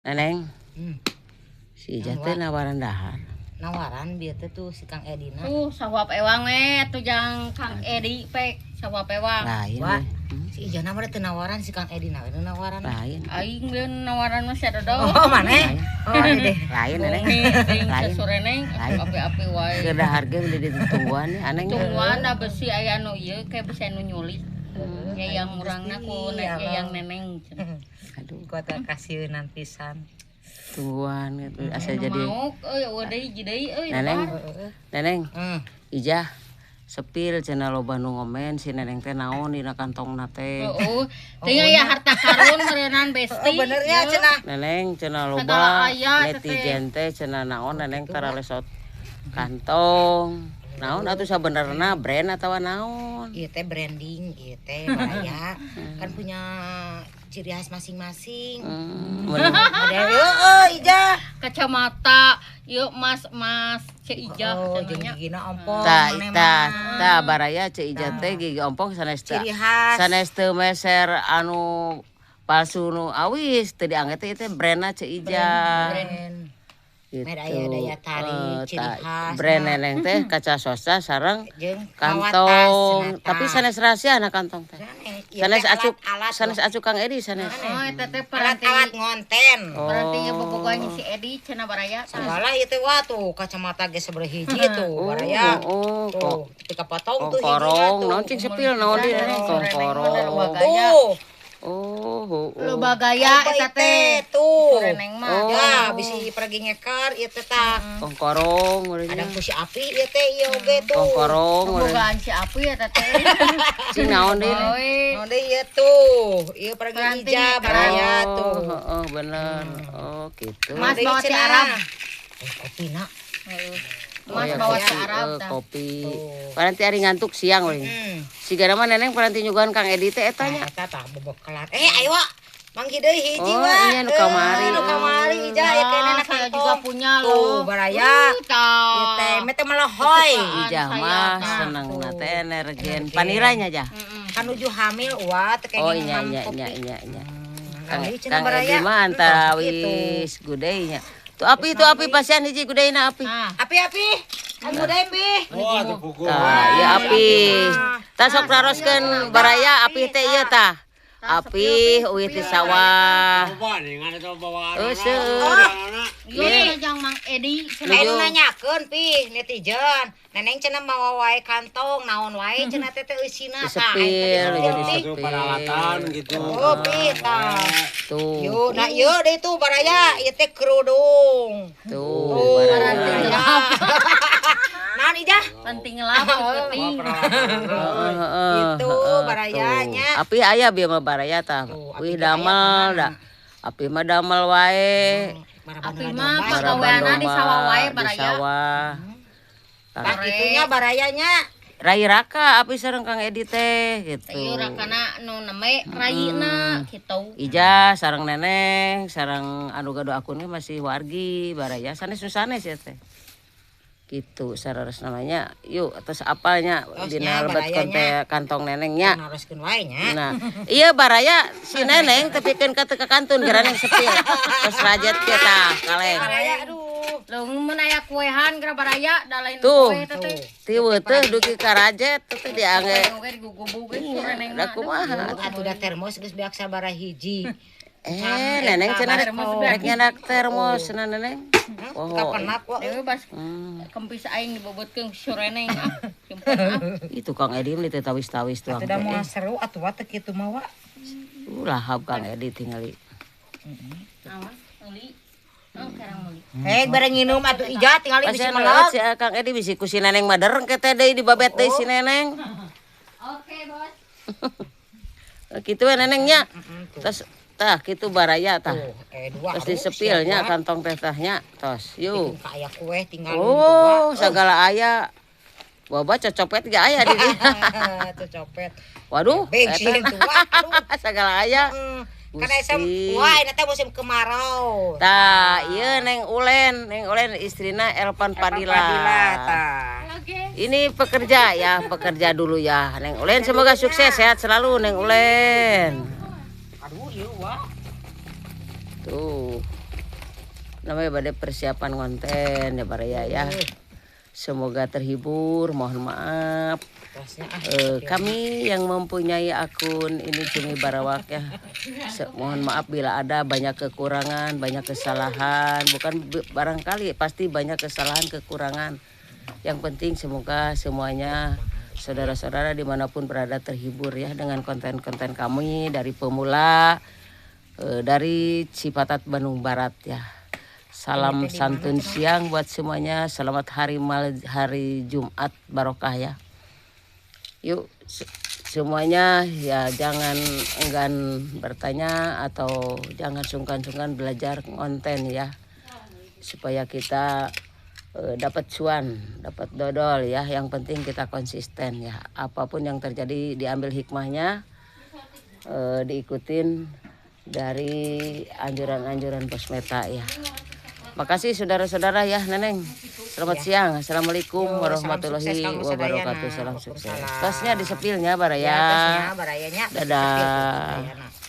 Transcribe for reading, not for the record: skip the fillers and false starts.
Neneng, Hmm. si Ija teh nawaran dahar. Nawaran bieu teh tuh si Kang Edina. Tuh sawap ewang tuh jang Kang Edi pek sawap ewang. Lain Wah, we. si Ija mah teu nawaran si Kang Edina we nawaran. Lain. Aing beun nawaran mah sia dodong. Oh, maneh. Oh, ini deh. Lain neneng. Ting Lain. sasoreneng Lain. api-api wae. Keur dahar ge udah ditungguan nih aneh. Tungguan da besi aya nu ieu kayak besi anu nyulik. Ya yang urangna ku Gusti, yang neneng. Aduh, Gua teh kasieunan pisan. tungguan gitu. Asa jadi Mau euy deui deui euy. Neneng. Neneng, Hmm. Ija sepil cenah loba nu ngomen si neneng teh naon dina kantongna teh. Heeh. Tinggal ya harta karun meureunan besti. Oh, bener ya cenah. Neneng cenah Segala loba aya, netizen teh cenah naon neneng tara lesot kantong. Naon atuh sabenerna brand atawa naon? Ieu teh branding, ieu teh baraya. Kan punya ciri khas masing-masing. Mun Model Ija. Kacamata yuk mas Cek Ija Oh, jeung cenanya. gigina ompong. ta maneh ta mah. ta baraya ceu Ija teh gigi ompong sanes teu. Ciri khas. Sanes teu meser anu palsu nu awis teu diangget teh ieu teh brandna ceu Ija. Brand. Gitu. Daya tarik, ciri khas. Brand neneng teh kaca sosa sareng Jeung kantong. Tapi sanes rahasia na kantong teh. Sanes acuk alat sanes acuk Kang Edi sanes. Oh, eta teh peranti alat ngonten. perantinya bobogohnya si Edi cenah baraya. Segala ieu teh wah tuh kacamata ge sabeureum hiji tuh baraya. Oh, Tuh, ketika potong tuh korong, hijinya naon tuh. cing sepil naon di neneng korong. Tuh. Oh, Loba gaya eta teh. Tuh. Reneng mah. Oh. Ya, bisi pergi ngeker ieu teh tah. korong Ada ku si api ieu teh ieu oge tuh. korong. Bobogaan si Api eta teh. Cing naon di. Oe. Oh, deh ieu tuh. Ieu pergi Peranti, hija baraya Oh, tuh. heeh bener. Oh, gitu. Mas Deui bawa si cenah. Arab. Kopina. Heeh. Oh, Mas ya, bawa kopi, si Arab tah. kopi. Tuh. Paranti ari ngantuk siang we. Si gara mah neneng paranti nyuguhan Kang Edi teh eta nya. Eta tah bobok kelar. Ayo manggi deui hiji Oh, wah. iya, nu kamari. Nu kamari ija ya kene Nah, na saya kantong. juga punya Tuh loh. baraya. Ieu teh meh teh melohoy. Ijah saya, mah nah, seneng tuh. na teh energen. Paniranya jah. Kanuju hamil wah teh Oh kayaknya iya mam iya kopi. iya iya. Kang Kang Edi cenah Kang baraya. Edi mah antara Gitu. wis gudeinya. Tuh api pasian hiji gudeinya api. Nah, Api. Anu deui bi. Tah, ieu api. Tah sok raroskeun baraya api teh ieu tah. Api uih ti sawah. Seueur. ieu jeung Mang Edi cenah. Anu nanyakeun pi netizen. Neneng cenah mawa wae kantong naon wae cenah teh teh eusina tah. Sepil jadi Itu peralatan gitu. Oh pi tah. Tuh. Yo, nah ieu deui tuh baraya ieu teh kerudung. Tuh Tuh, baraya. Naon ija? Penting lap penting. Heeh. Itu barayanya. Api aya bieu mah baraya tah. Tuh, Wih api damel aya da. Api mah damel wae. Api mah Baraban pagaweana di domba, sawah wae di baraya. sawah. Pak itunya barayanya. Rai Raka api sareng Kang Edi teh gitu. Ieu rakana nu neme rayina kitu. Ija sareng neneng, sareng anu gado akun ge masih wargi baraya sanes nu sanes ya teh. Gitu sarares namanya. Yuk atas apanya Tosnya dina lebet barayanya. kantong nenengnya. Naroskeun wae nya. Nah, iya baraya si neneng tepikeun ka teu ka kantun gara neng sepil. Terus rajet ke tah kaleng. Baraya aduh. Leuh mun aya kuehan gara baraya da lain Tuh. kue teh teh. Ti teh dugi ka rajet teh diangge. Oke digugubug ge reneng Da mah. kumaha. Atuh da termos geus beak sabaraha hiji. Neneng cenah rek nyenak termos cenah neneng. Oh. Kapenap kok. Dewe bas kempis aing dibobotkeun si reneng ah. Simpen ah. Itu Kang Edi mah ditawis-tawis tuh. Atuh da moal seru atuh teh kitu mah wa. Lahap Kang Edi tingali. Awas meuli. Oh, karang meuli. Bareng nginum atuh ija tingali bisi Pasien melag. si Kang Edi bisi ku si neneng madereng ke teh deui dibabet deui si neneng. Oke, Bos. Kitu we nenengnya. Terus tah kitu baraya tah. Tuh, dua. Terus disepilnya kantong teh tahnya tos. Yuk. Aya kue tinggal Oh, segala aya. Boba cocopet ge aya di dieu. Tuh copet. Waduh, Bensin eta tuh wah. Aduh. segala aya. Karena esem Gusti. wah ini teh musim kemarau. Tah, ieu Neng Ulen istrina Elpan Padilla. Tah. Oke. Ini pekerja ya, pekerja dulu ya. Neng Ulen semoga sukses, sehat selalu Neng Ulen. Aduh ieu wah. Tuh. namanya pada persiapan konten ya baraya ya. Semoga terhibur, mohon maaf. Kami yang mempunyai akun ini Cumi Barawak ya. Mohon maaf bila ada banyak kekurangan, banyak kesalahan. Bukan barangkali pasti banyak kesalahan, kekurangan. Yang penting semoga semuanya saudara-saudara dimanapun berada terhibur ya dengan konten-konten kami dari pemula dari Cipatat Bandung Barat ya. Salam santun siang buat semuanya. Selamat hari Jumat barokah ya. Yuk semuanya ya jangan enggan bertanya atau jangan sungkan-sungkan belajar konten ya. Supaya kita dapat cuan, dapat dodol ya. Yang penting kita konsisten ya. Apapun yang terjadi diambil hikmahnya, diikutin dari anjuran-anjuran Bos Meta ya. Makasih saudara-saudara ya Neneng. Selamat siang. Assalamualaikum warahmatullahi wabarakatuh. Salam sukses. Tosnya disepilnya baraya. Ya, tosnya barayanya. Dadah.